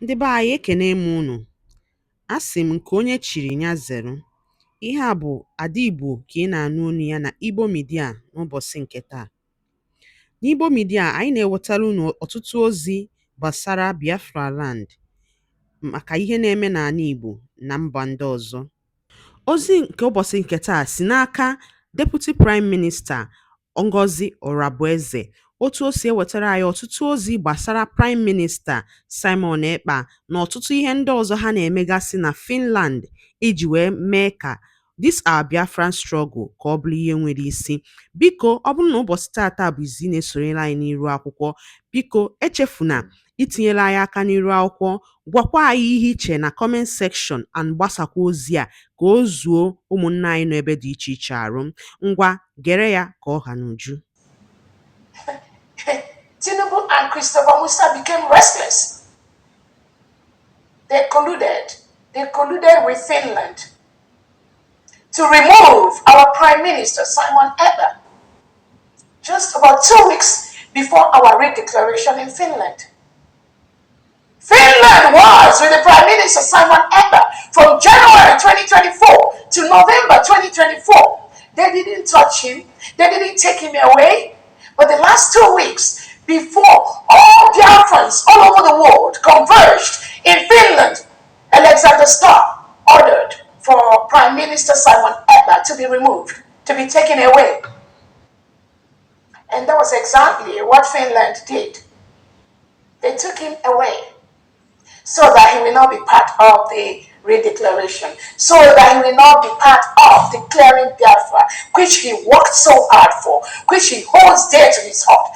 Ndị be anyị ekene m unu. Asị m nke onye chiri ya zere. Ihe a bụ Ada Igbo ka ị na-anụ olu ya na Igbo Media n'ụbọchị nke taa. N'Igbo Media anyị na-ewetara unu ọtụtụ ozi gbasara Biafra land maka ihe na-eme n'ala Igbo na mba ndị ọzọ. Ozi nke ụbọchị nke taa si n'aka Deputy Prime Minister Ngozi Orabueze, otu o si ewetara anyị ọtụtụ ozi gbasara Prime Minister Simon Ekpa na ọtụtụ ihe ndị ọzọ ha na-emegasị na Finland iji wee mee ka this our Biafran struggle ka ọ bụrụ ihe nwere isi. Biko ọ bụrụ na ụbọchị tata bụ izi na-esonyere anyị n'iru akwụkwọ, biko echefuna itinyela anyị aka n'iru akwụkwọ, gwakwa anyị ihe iche na comment section and gbasakwa ozi a ka o zuo ụmụnne anyị nọ ebe dị iche iche arụ. Ngwa gere ya ka ọ ha n'uju. Tinubu and Christopher Musa became restless. They colluded with Finland to remove our Prime Minister Simon Ekpa just about 2 weeks before our redeclaration in Finland. Finland was with the Prime Minister Simon Ekpa from January 2024 to November 2024. They didn't touch him. They didn't take him away. But the last 2 weeks, before all Biafrans all over the world converged in Finland, Alexander Stubb ordered for Prime Minister Simon Ekpa to be removed, to be taken away. And that was exactly what Finland did. They took him away so that he will not be part of the redeclaration, so that he will not be part of declaring Biafra, which he worked so hard for, which he holds dear to his heart,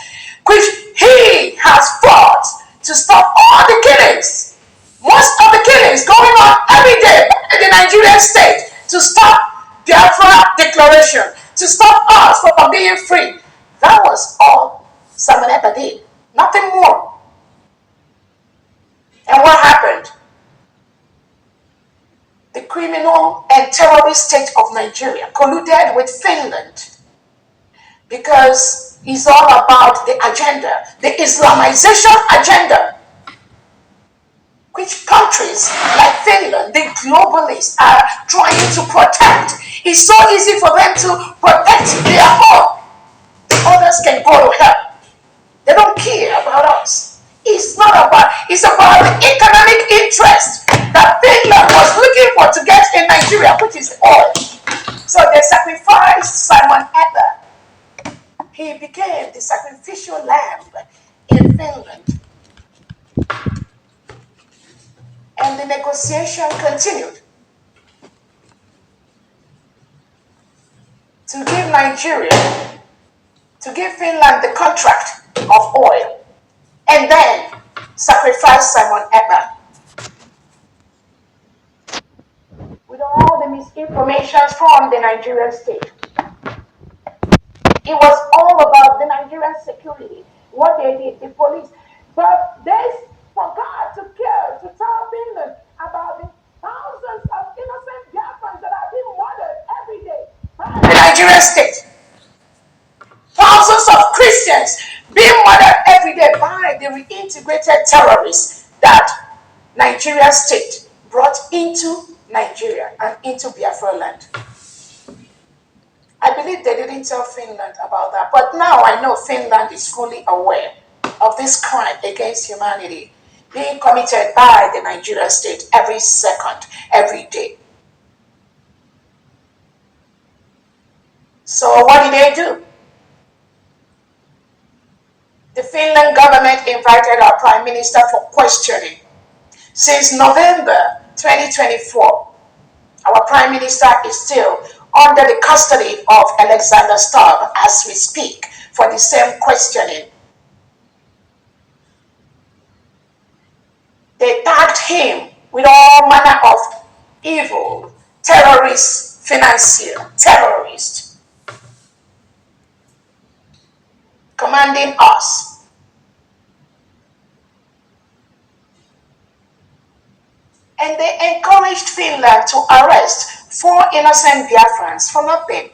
which he has fought to stop all the killings, most of the killings going on every day in the Nigerian state, to stop Biafra declaration, to stop us from being free. That was all Simon Ekpa did, nothing more. And what happened? The criminal and terrorist state of Nigeria colluded with Finland because it's all about the agenda, the Islamization agenda, which countries like Finland, the globalists, are trying to protect. It's so easy for them to protect their own. The others can go to hell. They don't care about us. It's about the economic interest that Finland was looking for to get in Nigeria, which is oil. So they sacrificed Simon Ekpa. He became the sacrificial lamb in Finland. And the negotiation continued to give Finland the contract of oil, and then sacrifice Simon Ekpa. With all the misinformation from the Nigerian state. It was all about the Nigerian security, what they did, the police. But they forgot to care, to tell Finland about the thousands of innocent Biafrans that are being murdered every day by the Nigerian state. Thousands of Christians being murdered every day by the reintegrated terrorists that Nigerian state brought into Nigeria and into Biafra land. I believe they didn't tell Finland about that, but now I know Finland is fully aware of this crime against humanity being committed by the Nigerian state every second, every day. So what did they do? The Finland government invited our Prime Minister for questioning. Since November 2024, our Prime Minister is still under the custody of Alexander Stubb as we speak for the same questioning. They tagged him with all manner of evil, terrorist, financier, terrorist, commanding us. And they encouraged Finland to arrest 4 innocent Biafrans for nothing.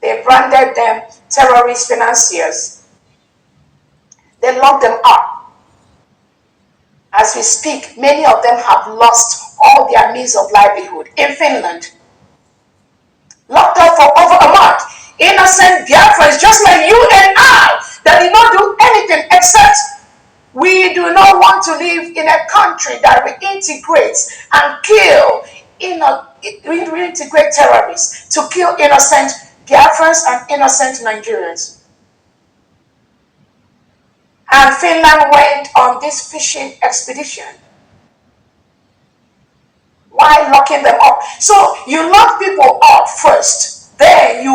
They branded them terrorist financiers. They locked them up As we speak, many of them have lost all their means of livelihood in Finland. Locked up for over a month. Innocent Biafrans, just like you and I, that did not do anything except we do not want to live in a country that reintegrates and reintegrate terrorists to kill innocent Biafrans and innocent Nigerians. And Finland went on this fishing expedition. Why locking them up? So you lock people up first, then you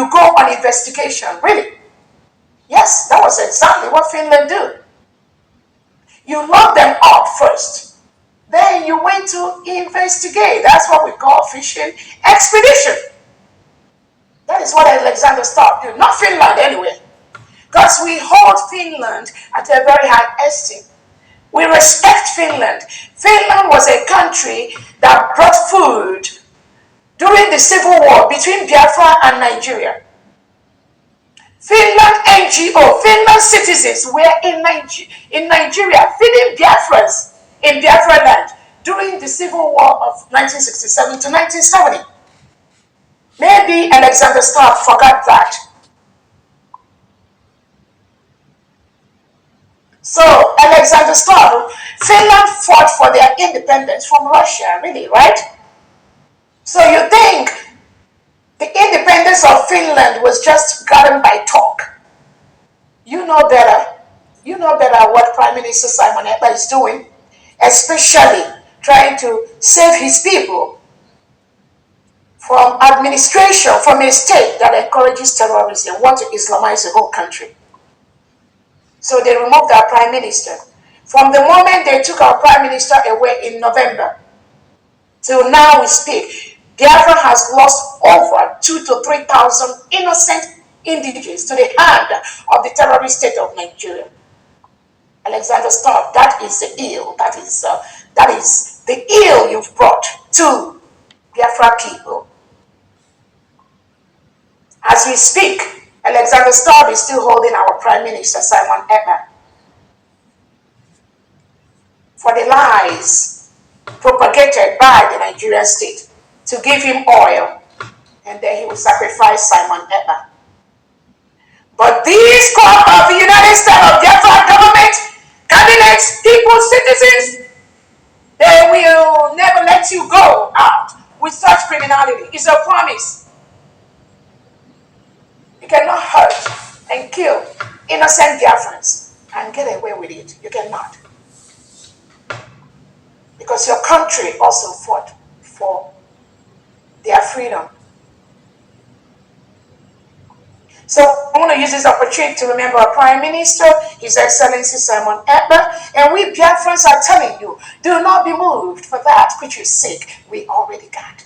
go on investigation. Really? Yes, that was exactly what Finland did. You lock them up first, then you went to investigate. That's what we call fishing expedition. That is what Alexander Stubb did. Not Finland anyway. Because we hold Finland at a very high esteem. We respect Finland. Finland was a country that brought food during the civil war between Biafra and Nigeria. Finland NGO, Finland citizens were in Nigeria feeding Biafrans in Biafra land during the civil war of 1967 to 1970. Maybe Alexander Stubb forgot that. So Alexander Stubb, Finland fought for their independence from Russia, really, right? So you think the independence of Finland was just gotten by talk? You know better. You know better what Prime Minister Simon Ekpa is doing, especially trying to save his people from administration, from a state that encourages terrorism and wants to Islamize the whole country. So they removed our Prime Minister. From the moment they took our Prime Minister away in November, till now we speak, Biafra has lost over 2,000 to 3,000 innocent indigenous to the hand of the terrorist state of Nigeria. Alexander Stubb, that is the ill. That is the ill you've brought to Biafra people. As we speak, Alexander Stubb is still holding our Prime Minister, Simon Ekpa, for the lies propagated by the Nigerian state to give him oil, and then he will sacrifice Simon Ekpa. But these court of the United States of Biafra government, cabinets, people, citizens, they will never let you go out with such criminality. It's a promise. You cannot hurt and kill innocent Biafrans and get away with it. You cannot. Because your country also fought for their freedom. So I want to use this opportunity to remember our Prime Minister, His Excellency Simon Ekpa, and we Biafrans are telling you, do not be moved, for that which you seek, we already got.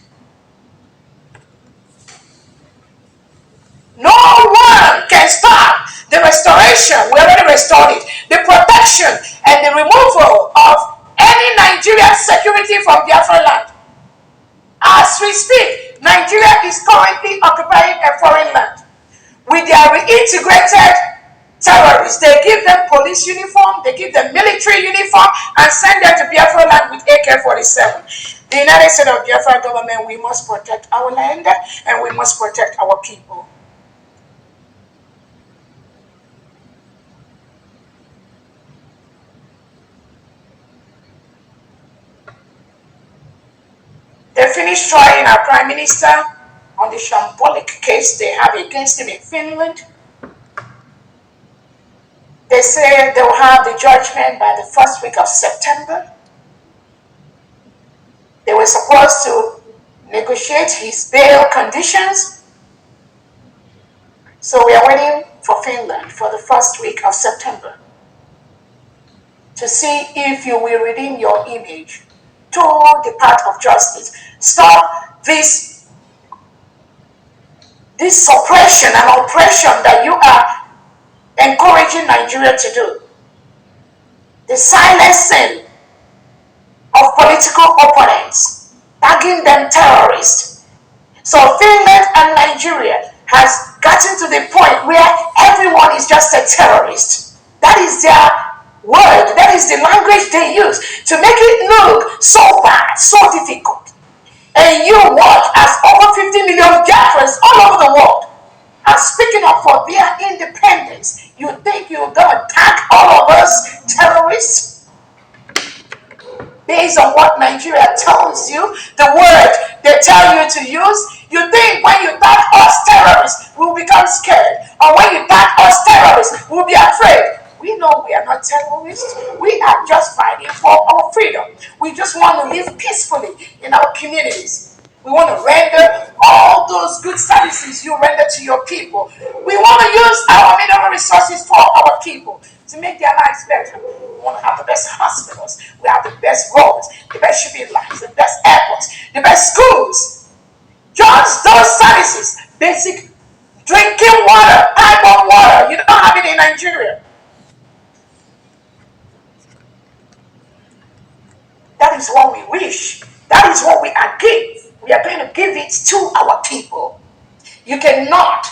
No one can stop the restoration. We already restored it. The protection and the removal of any Nigerian security from Biafra land. As we speak, Nigeria is currently occupying a foreign land with their reintegrated terrorists. They give them police uniform, they give them military uniform, and send them to Biafra land with AK-47. The United States of Biafra government, we must protect our land and we must protect our people. They finished trying our Prime Minister on the shambolic case they have against him in Finland. They say they will have the judgment by the first week of September. They were supposed to negotiate his bail conditions. So we are waiting for Finland for the first week of September to see if you will redeem your image toward the path of justice. Stop this suppression and oppression that you are encouraging Nigeria to do. The silencing of political opponents, tagging them terrorists. So Finland and Nigeria has gotten to the point where everyone is just a terrorist. That is their word, that is the language they use to make it look so bad, so difficult. And you watch as over 50 million Biafrans all over the world are speaking up for their independence. You think you're gonna tag all of us terrorists based on what Nigeria tells you, the word they tell you to use? You think when you tag us terrorists, we'll become scared, or when you tag us terrorists, we'll be afraid. We know we are not terrorists. We are just fighting for our freedom. We just want to live peacefully in our communities. We want to render all those good services you render to your people. We want to use our mineral resources for our people to make their lives better. We want to have the best hospitals. We have the best roads, the best shipping lines, the best airports, the best schools. Just those services, basic drinking water, pipe of water. You don't have it in Nigeria. That is what we wish. That is what we are giving. We are going to give it to our people. You cannot,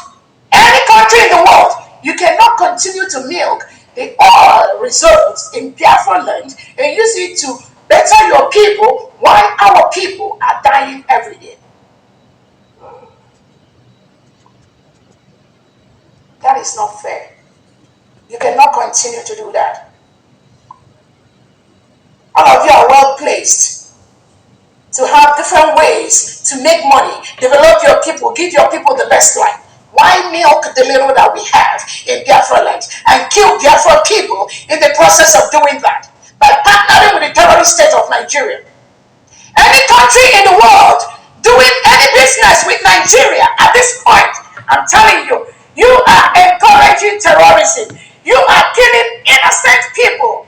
any country in the world, you cannot continue to milk the oil reserves in Biafra land and use it to better your people while our people are dying every day. That is not fair. You cannot continue to do that. All of you are well placed to have different ways to make money, develop your people, give your people the best life. Why milk the little that we have in Biafra land and kill Biafra people in the process of doing that? By partnering with the terrorist state of Nigeria. Any country in the world doing any business with Nigeria at this point, I'm telling you, you are encouraging terrorism. You are killing innocent people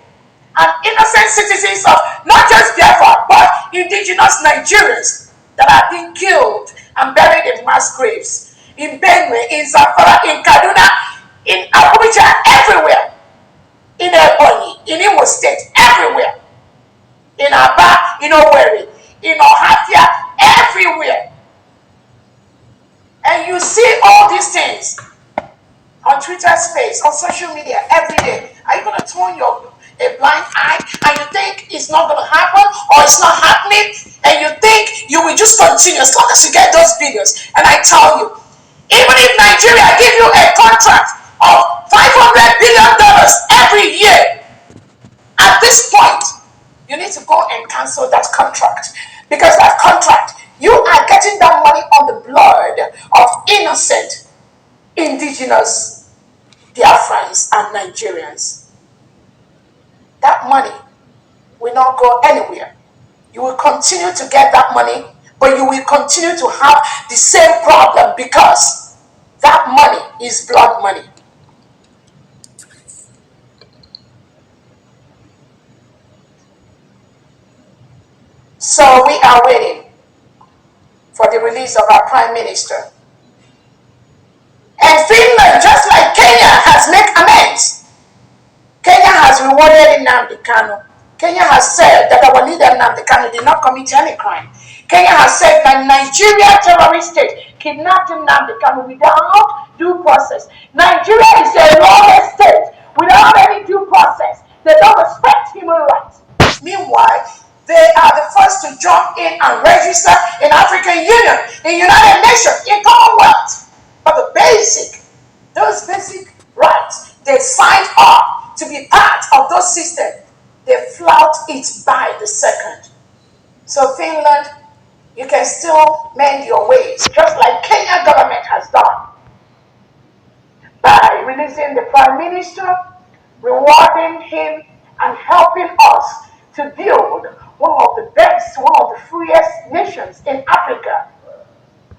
and innocent citizens of not just Biafra, but indigenous Nigerians that are being killed and buried in mass graves. In Benue, in Zamfara, in Kaduna, in Abuja, everywhere. In Ebonyi, in Imo State, everywhere. In Aba, in Owerri, in Ohafia, everywhere. And you see all these things on Twitter space, on social media every day. Are you going to turn your a blind eye and you think it's not going to happen or it's not happening and you think you will just continue as long as you get those videos? And I tell you, even if Nigeria give you a contract of $500 billion every year, at this point, you need to go and cancel that contract. Because that contract, you are getting that money on the blood of innocent indigenous Biafrans and Nigerians. That money will not go anywhere. You will continue to get that money, but you will continue to have the same problem because that money is blood money. So we are waiting for the release of our Prime Minister. And Finland, just like Kenya, has made amends. Kenya has rewarded NNAMDI KANU. Kenya has said that our leader NNAMDI KANU did not commit any crime. Kenya has said that Nigeria terrorist state kidnapped NNAMDI KANU without due process. Nigeria is a lawless state without any due process. They don't respect human rights. Meanwhile, they are the first to jump in and register in African Union, in United Nations, in Commonwealth. But those basic rights, they signed up to be part of those systems. They flout it by the second. So Finland, you can still mend your ways, just like Kenya government has done, by releasing the Prime Minister, rewarding him, and helping us to build one of the best, one of the freest nations in Africa,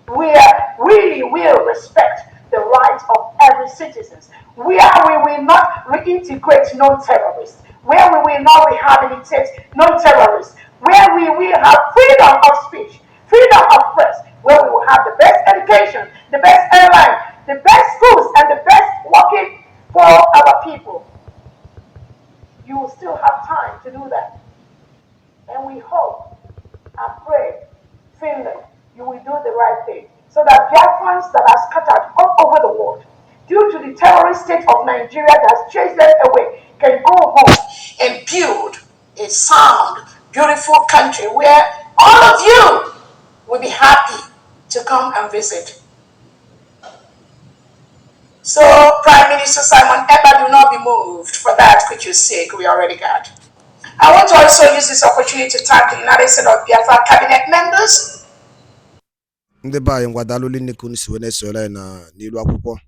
where we will respect the rights of every citizen, where we will not reintegrate non-terrorists, where we will not rehabilitate non-terrorists, where we will have freedom of speech, freedom of press, where we will have the best education, the best airline, the best schools, and the best working for our people. You will still have time to do that. And we hope and pray, Finland, you will do the right thing so that Biafrans that are scattered all over the world due to the terrorist state of Nigeria that has chased them away, can go home and build a sound, beautiful country where all of you will be happy to come and visit. So, Prime Minister Simon Ekpa, do not be moved for that which you seek, we already got. I want to also use this opportunity to thank the United States of Biafra cabinet members. Ndị be anyị ngwadalụ nne ka unu si wee na-esore n'ilu akwụkwọ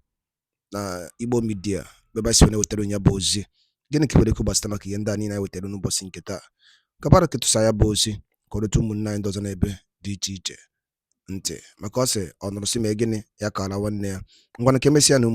na Igbo midia bebe si wee wetara onye bụ ozi gịnị ka were gbasara maka ihe ndị a niile anyị wetara n'ụbọchị nke taa kapara ketụsa ya bụ ozi ka ọrụtụ ụmụnne anyị ndị ọzọ n'ebe dị iche iche ntị maka ọ sị ọ nụrụ si ma gịnị ya ka ala nwanne ya ngwana ka emesịa na